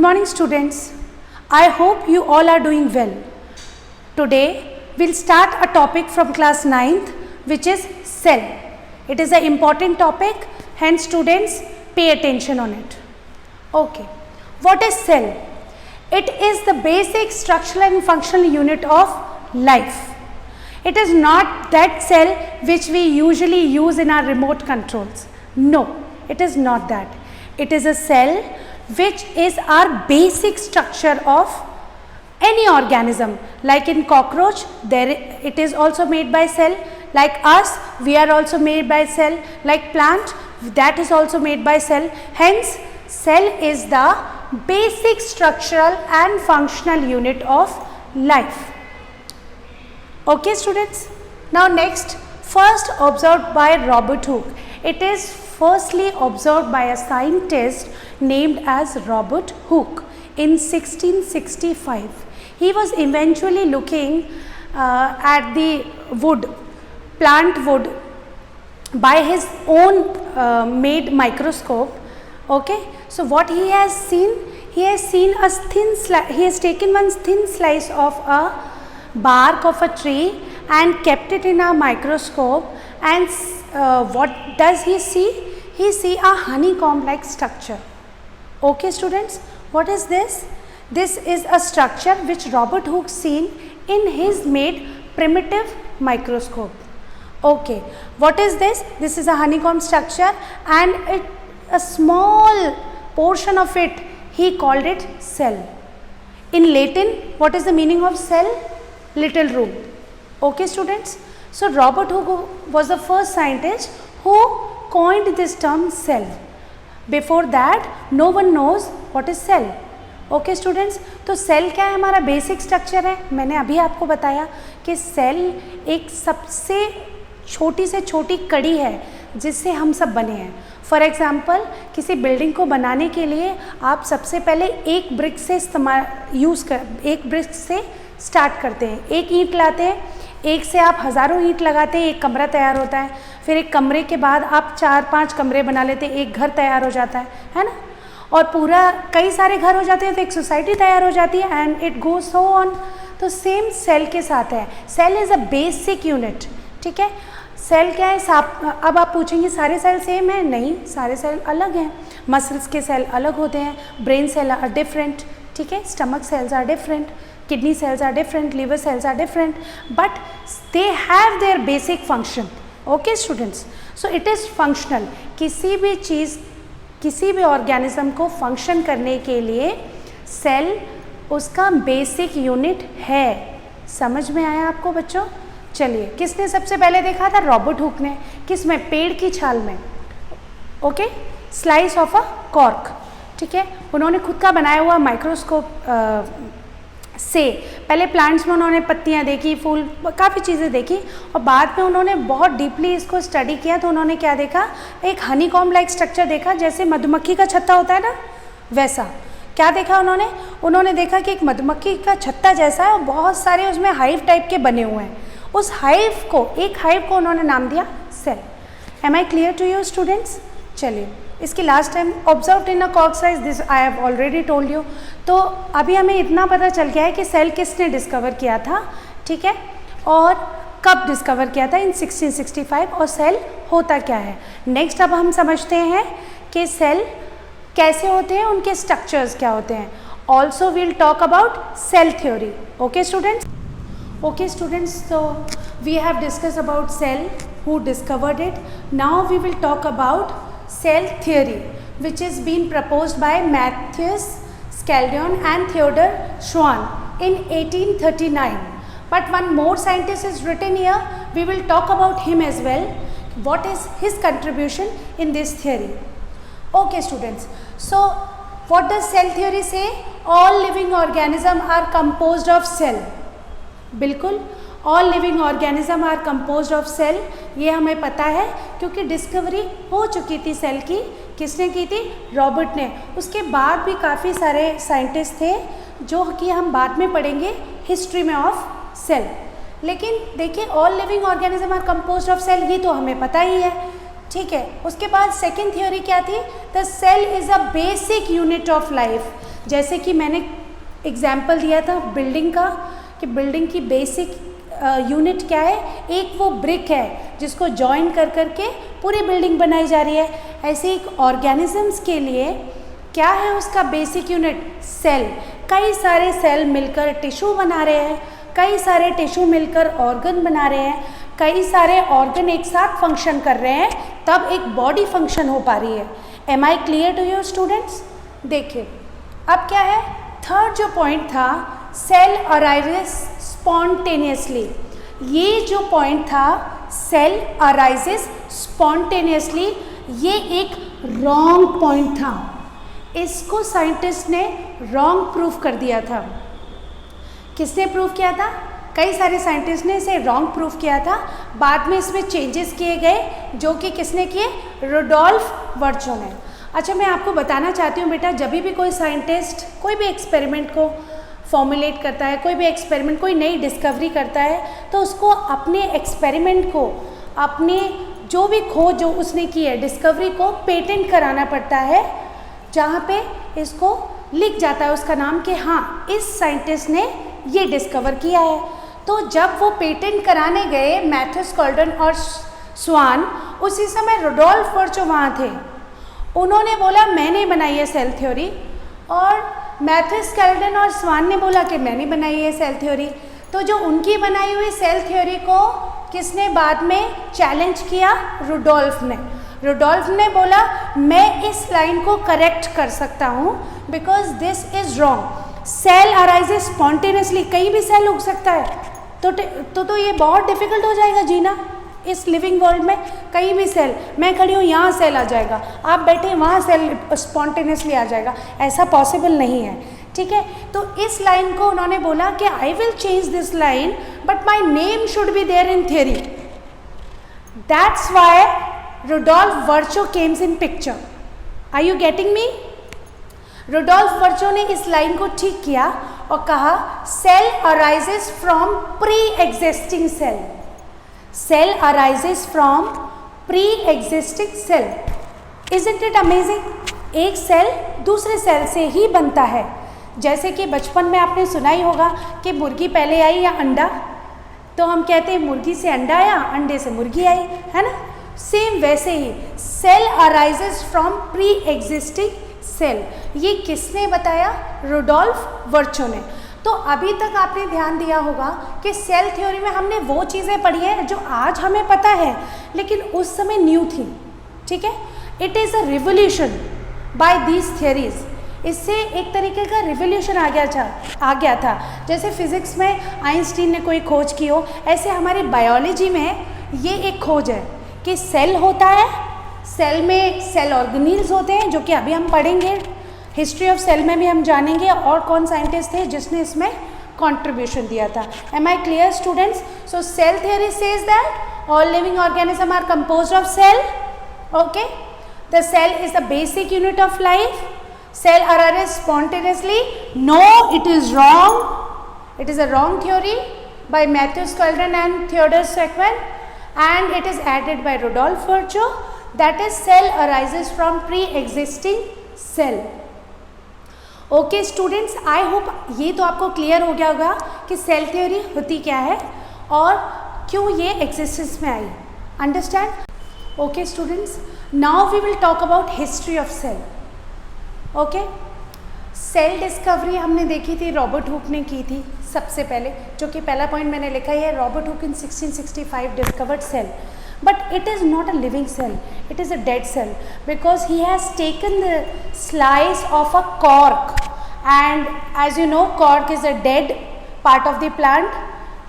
morning students. I hope you all are doing well. Today we'll start a topic from class 9th which is cell. It is an important topic, hence students pay attention on it. Okay, what is cell? It is the basic structural and functional unit of life. It is not that cell which we usually use in our remote controls. No, it is not that. It is a cell which is our basic structure of any organism. Like in cockroach, it is also made by cell. Like us, we are also made by cell. Like plant, that is also made by cell. Hence, cell is the basic structural and functional unit of life. Okay students, now next, first observed by Robert Hooke. It is firstly observed by a scientist named as Robert Hooke in 1665. He was eventually looking at the wood, plant wood, by his own made microscope. Okay, so what he has seen a thin slice. He has taken one thin slice of a bark of a tree and kept it in a microscope, and what does he see? He see a honeycomb like structure. Okay students, what is this? This is a structure which Robert Hooke seen in his made primitive microscope. Okay, what is this? This is a honeycomb structure, and a small portion of it, he called it cell. In Latin, what is the meaning of cell? Little room. Okay students, so Robert Hooke was the first scientist who coined this term cell. Before that no one knows what is cell. Okay students, तो cell क्या है? हमारा basic structure है. मैंने अभी आपको बताया कि सेल एक सबसे छोटी से छोटी कड़ी है जिससे हम सब बने हैं. फॉर एग्ज़ाम्पल, किसी बिल्डिंग को बनाने के लिए आप सबसे पहले एक ब्रिक से एक ब्रिक से स्टार्ट करते हैं. एक ईंट लाते हैं, एक से आप हज़ारों ईंट लगाते हैं, एक कमरा तैयार होता है. फिर एक कमरे के बाद आप 4-5 कमरे बना लेते हैं, एक घर तैयार हो जाता है ना. और पूरा कई सारे घर हो जाते हैं तो एक सोसाइटी तैयार हो जाती है, and it goes so on. तो सेम सेल के साथ है. Cell is a basic unit. ठीक है, सेल क्या है? अब आप पूछेंगे सारे सेल सेम है? नहीं, सारे सेल अलग हैं. मसल्स के सेल अलग होते हैं, ब्रेन सेल आर डिफरेंट. ठीक है, stomach cells are different, kidney cells are different, liver cells are different, but they have their basic function. Okay students, so it is functional. किसी भी चीज़, किसी भी ऑर्गेनिज्म को फंक्शन करने के लिए सेल उसका बेसिक यूनिट है. समझ में आया आपको बच्चों? चलिए, किसने सबसे पहले देखा था? रॉबर्ट हुक ने. किस में? पेड़ की छाल में. Okay, slice of a cork. ठीक है, उन्होंने खुद का बनाया हुआ माइक्रोस्कोप से पहले प्लांट्स में उन्होंने पत्तियां देखी, फूल, काफ़ी चीज़ें देखी, और बाद में उन्होंने बहुत डीपली इसको स्टडी किया. तो उन्होंने क्या देखा? एक हनीकॉम्ब लाइक स्ट्रक्चर देखा, जैसे मधुमक्खी का छत्ता होता है ना, वैसा. क्या देखा उन्होंने देखा कि एक मधुमक्खी का छत्ता जैसा है और बहुत सारे उसमें हाइव टाइप के बने हुए हैं. उस एक हाइव को उन्होंने नाम दिया cell. Am I clear to you students? चलिए, इसकी last time observed in a cork size, this I have already told you. तो अभी हमें इतना पता चल गया है कि सेल किसने डिस्कवर किया था. ठीक है, और कब डिस्कवर किया था? इन 1665. और सेल होता क्या है? नेक्स्ट अब हम समझते हैं कि सेल कैसे होते हैं, उनके स्ट्रक्चर्स क्या होते हैं. Also we'll talk about cell theory. Okay students? Okay students, so we have discussed about cell, who discovered it. Now we will talk about cell theory, which is being proposed by Matthias Skalden and Theodor Schwann in 1839. But one more scientist is written here. We will talk about him as well. What is his contribution in this theory? Okay students, so what does cell theory say? All living organisms are composed of cell. बिल्कुल, all living organism are composed of cell. ये हमें पता है क्योंकि discovery हो चुकी थी cell की. किसने की थी? रॉबर्ट ने. उसके बाद भी काफ़ी सारे साइंटिस्ट थे जो कि हम बाद में पढ़ेंगे हिस्ट्री में ऑफ सेल. लेकिन देखिए, all living organism are composed of cell, ये तो हमें पता ही है. ठीक है, उसके बाद सेकेंड थ्योरी क्या थी? The cell is a basic unit of life. जैसे कि मैंने एग्जाम्पल दिया था बिल्डिंग का, कि बिल्डिंग की बेसिक यूनिट क्या है, एक वो ब्रिक है जिसको जॉइन कर करके पूरी बिल्डिंग बनाई जा रही है। ऐसे एक ऑर्गेनिजम्स के लिए क्या है उसका बेसिक यूनिट, सेल। कई सारे सेल मिलकर टिश्यू बना रहे हैं, कई सारे टिश्यू मिलकर ऑर्गन बना रहे हैं, कई सारे ऑर्गन एक साथ फंक्शन कर रहे हैं, तब एक बॉडी फंक्शन हो पा रही है। Am I clear to you students? देखिए अब क्या है, थर्ड जो पॉइंट था, सेल अराइजेस स्पॉन्टेनियसली। ये जो पॉइंट था, सेल अराइजेस स्पॉन्टेनियसली, ये एक रॉन्ग पॉइंट था। इसको साइंटिस्ट ने रॉन्ग प्रूफ कर दिया था। किसने प्रूफ किया था? कई सारे साइंटिस्ट ने इसे रॉन्ग प्रूफ किया था। बाद में इसमें चेंजेस किए गए, जो कि किसने किए? रुडोल्फ वर्चो ने। अच्छा, मैं आपको बताना चाहती हूँ बेटा, जब भी कोई साइंटिस्ट कोई भी एक्सपेरिमेंट को फॉर्मुलेट करता है, कोई भी एक्सपेरिमेंट, कोई नई डिस्कवरी करता है, तो उसको अपने एक्सपेरिमेंट को, अपने जो भी खोज जो उसने की है, डिस्कवरी को पेटेंट कराना पड़ता है, जहाँ पे इसको लिख जाता है उसका नाम कि हाँ इस साइंटिस्ट ने ये डिस्कवर किया है। तो जब वो पेटेंट कराने गए मैथ्यूस कॉल्डन और स्वान, उसी समय रुडोल्फ वर्चो वहाँ थे। उन्होंने बोला मैंने बनाई है सेल थ्योरी, और मैथ्यूस कॉल्डन और स्वान ने बोला कि मैंने बनाई है सेल थ्योरी। तो जो उनकी बनाई हुई सेल थ्योरी को किसने बाद में चैलेंज किया? रुडोल्फ ने। रुडोल्फ ने बोला मैं इस लाइन को करेक्ट कर सकता हूँ, because this is wrong. Cell arises spontaneously, कहीं भी सेल उग सकता है, तो ये बहुत डिफिकल्ट हो जाएगा जीना इस लिविंग वर्ल्ड में। कहीं भी सेल, मैं खड़ी हूँ यहाँ सेल आ जाएगा, आप बैठे वहाँ सेल स्पॉन्टेनियसली आ जाएगा, ऐसा पॉसिबल नहीं है। ठीक है, तो इस लाइन को उन्होंने बोला कि I will change this line, but my name should be there in theory. That's why Rudolf Virchow comes in picture. Are you getting me? Rudolf Virchow ने इस लाइन को ठीक किया और कहा cell arises from pre existing cell. Cell arises from pre existing cell. Isn't it amazing? एक cell दूसरे cell से ही बनता है। जैसे कि बचपन में आपने सुना ही होगा कि मुर्गी पहले आई या अंडा, तो हम कहते हैं मुर्गी से अंडा आया, अंडे से मुर्गी आई, है ना? सेम वैसे ही cell arises from pre existing cell. ये किसने बताया? रुडोल्फ वर्चो ने। तो अभी तक आपने ध्यान दिया होगा कि सेल थ्योरी में हमने वो चीज़ें पढ़ी है जो आज हमें पता है, लेकिन उस समय न्यू थी। ठीक है, it is a revolution by these theories. इससे एक तरीके का रिवोल्यूशन आ गया था। जैसे फिजिक्स में आइंस्टीन ने कोई खोज की हो, ऐसे हमारी बायोलॉजी में ये एक खोज है कि सेल होता है, सेल में सेल ऑर्गेनील्स होते हैं, जो कि अभी हम पढ़ेंगे। हिस्ट्री ऑफ सेल में भी हम जानेंगे और कौन साइंटिस्ट थे जिसने इसमें कंट्रीब्यूशन दिया था। Am I clear students? So cell theory says that all living organism are composed of cell. Okay, the cell is the basic unit of life. Cell arises spontaneously? No, it is wrong. It is a wrong theory by Matthews Cullen and Theodor Sequin, and it is added by Rudolf Virchow. That is, cell arises from pre-existing cell. Okay students, I hope ये तो आपको clear हो गया होगा कि cell theory होती क्या है और क्यों ये एग्जिस्टेंस में आई। Understand? Okay students, now we will talk about history of cell. Okay, cell discovery हमने देखी थी, रॉबर्ट हुक ने की थी सबसे पहले, जो कि पहला पॉइंट मैंने लिखा है, Robert Hooke in 1665 discovered cell, but it is not a living cell, it is a dead cell, because he has taken the slice of a cork, and as you know cork is a dead part of the plant.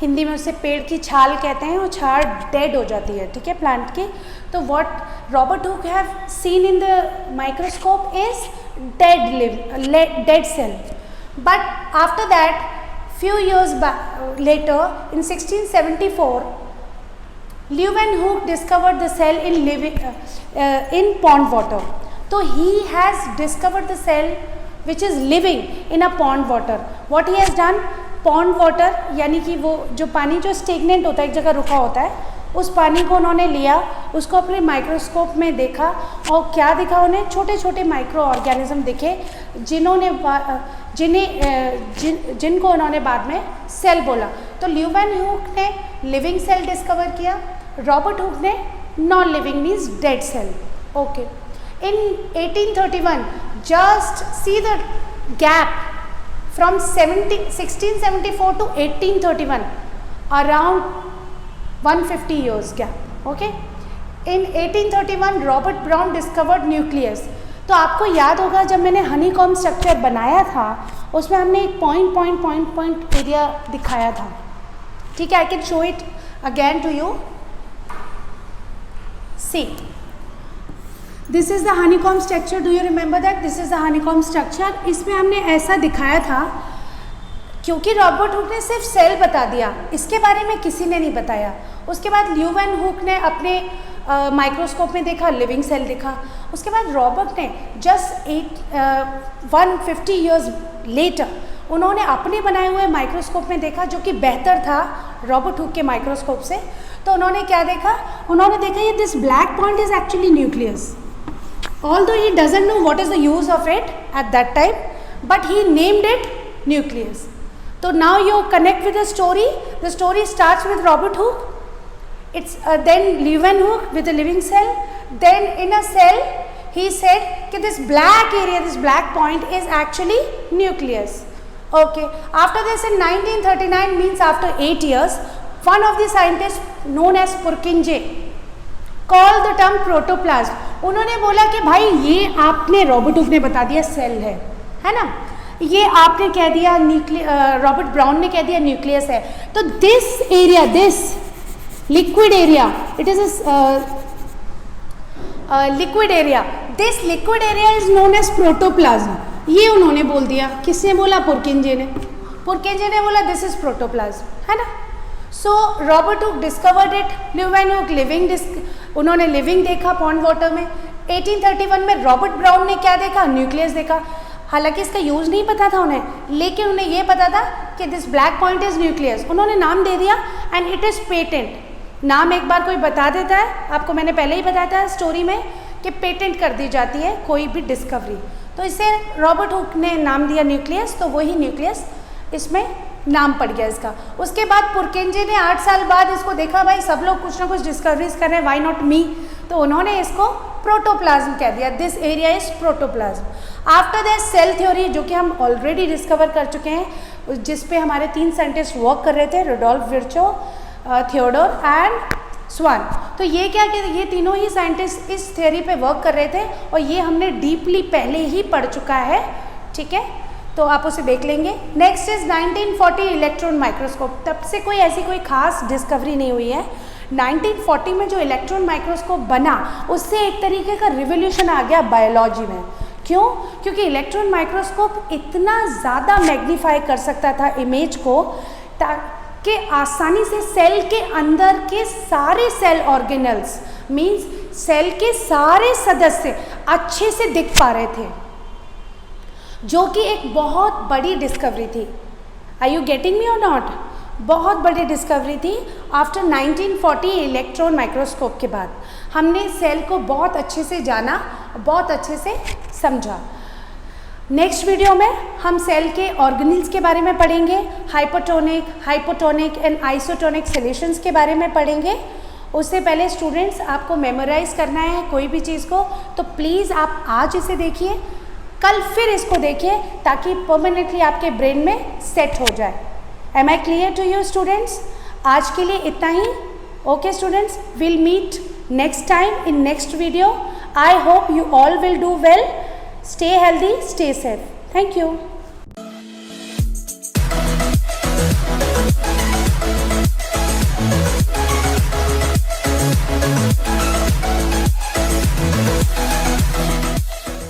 Hindi में उसे पेड़ की छाल कहते हैं, वो छाल dead हो जाती है, ठीक है, प्लांट की। तो what Robert Hooke have seen in the microscope is dead cell, but after that few years later in 1674 Leeuwenhoek discovered the cell in pond water. So he has discovered the cell which is living in a pond water. What he has done, pond water यानी कि वो जो पानी जो stagnant होता है, एक जगह रुका होता है, उस पानी को उन्होंने लिया, उसको अपने माइक्रोस्कोप में देखा और क्या दिखा उन्हें, छोटे छोटे माइक्रो ऑर्गेनिज्म दिखे जिनको उन्होंने बाद में सेल बोला। तो ल्यूवेनहुक ने लिविंग सेल डिस्कवर किया, रॉबर्ट हुक ने non living means dead cell. Okay, in 1831 just see the gap from 1674 to 1831, around 150 years gap. Okay, in 1831 Robert brown discovered nucleus. तो आपको याद होगा जब मैंने हनीकॉम्ब स्ट्रक्चर बनाया था उसमें हमने एक पॉइंट एरिया दिखाया था, ठीक है। I can show it again to you. See, this is the honeycomb structure, do you remember that? This is the honeycomb structure. इसमें हमने ऐसा दिखाया था क्योंकि रॉबर्ट हुक ने सिर्फ सेल बता दिया, इसके बारे में किसी ने नहीं बताया। उसके बाद ल्यूवेनहुक ने अपने माइक्रोस्कोप में देखा, लिविंग सेल दिखा। उसके बाद रॉबर्ट ने जस्ट 150 ईयर्स लेटर उन्होंने अपने बनाए हुए माइक्रोस्कोप में देखा, जो कि बेहतर था रॉबर्ट हुक के माइक्रोस्कोप से। तो उन्होंने क्या देखा? उन्होंने देखा ये this black point is actually nucleus, although he doesn't know what is the use of it at that time, but he named it nucleus. So now you connect with the story. The story starts with Robert Hooke. It's then Leeuwenhoek with a living cell. Then in a cell, he said that this black area, this black point is actually nucleus. Okay. After this, in 1939, means after 8 years, one of the scientists known as Purkinje called the term protoplasm. उन्होंने बोला कि भाई ये आपने, Robert Hooke ने बता दिया cell है ना, ये आपने कह दिया रॉबर्ट ब्राउन ने कह दिया न्यूक्लियस है। तो this area, this liquid area, it is liquid area, this liquid area is known as protoplasm. ये उन्होंने बोल दिया, किसने बोला? पुरकिंजे ने। पुरकिंजे ने बोला दिस इज प्रोटोप्लाज्म, है ना। So Robert Hooke discovered it, Leeuwenhoek living उन्होंने लिविंग देखा पॉन्ड वाटर में। 1831 में रॉबर्ट ब्राउन ने क्या देखा? न्यूक्लियस देखा। हालांकि इसका यूज नहीं पता था उन्हें, लेकिन उन्हें ये पता था कि this black point is nucleus. उन्होंने नाम दे दिया एंड इट इज पेटेंट। नाम एक बार कोई बता देता है, आपको मैंने पहले ही बताया था स्टोरी में कि पेटेंट कर दी जाती है कोई भी डिस्कवरी। तो इससे रॉबर्ट हुक ने नाम दिया न्यूक्लियस, तो वही न्यूक्लियस इसमें नाम पड़ गया इसका। उसके बाद पुरकिंजे ने 8 साल बाद इसको देखा, भाई सब लोग कुछ ना कुछ डिस्कवरीज कर रहे हैं, व्हाई नॉट मी। तो उन्होंने इसको प्रोटोप्लाज्म कह दिया, this area is protoplasm. After that cell theory, जो कि हम ऑलरेडी डिस्कवर कर चुके हैं, जिस पे हमारे 3 साइंटिस्ट वर्क कर रहे थे, रुडोल्फ विर्चो, थियोडोर एंड स्वान। तो ये क्या कि ये तीनों ही साइंटिस्ट इस थ्योरी पे वर्क कर रहे थे और ये हमने डीपली पहले ही पढ़ चुका है, ठीक है, तो आप उसे देख लेंगे। Next is 1940 electron microscope. तब से कोई खास डिस्कवरी नहीं हुई है। 1940 में जो इलेक्ट्रॉन माइक्रोस्कोप बना, उससे एक तरीके का रिवोल्यूशन आ गया बायोलॉजी में। क्यों? क्योंकि इलेक्ट्रॉन माइक्रोस्कोप इतना ज़्यादा मैग्नीफाई कर सकता था इमेज को, ताकि आसानी से सेल के अंदर के सारे सेल ऑर्गेनल्स मीन्स सेल के सारे सदस्य अच्छे से दिख पा रहे थे, जो कि एक बहुत बड़ी डिस्कवरी थी। आर यू गेटिंग मी और नॉट? बहुत बड़ी डिस्कवरी थी। आफ्टर 1940 इलेक्ट्रॉन माइक्रोस्कोप के बाद हमने सेल को बहुत अच्छे से जाना, बहुत अच्छे से समझा। नेक्स्ट वीडियो में हम सेल के ऑर्गेनेल्स के बारे में पढ़ेंगे, hypotonic, hypotonic and isotonic solutions के बारे में पढ़ेंगे। उससे पहले स्टूडेंट्स, आपको मेमोराइज करना है कोई भी चीज़ को, तो प्लीज़ आप आज इसे देखिए, कल फिर इसको देखिए, ताकि परमानेंटली आपके ब्रेन में सेट हो जाए। Am I clear to you students? आज के लिए इतना ही। Okay students, will meet next time in next video. I hope you all will do well. Stay healthy, stay safe. Thank you.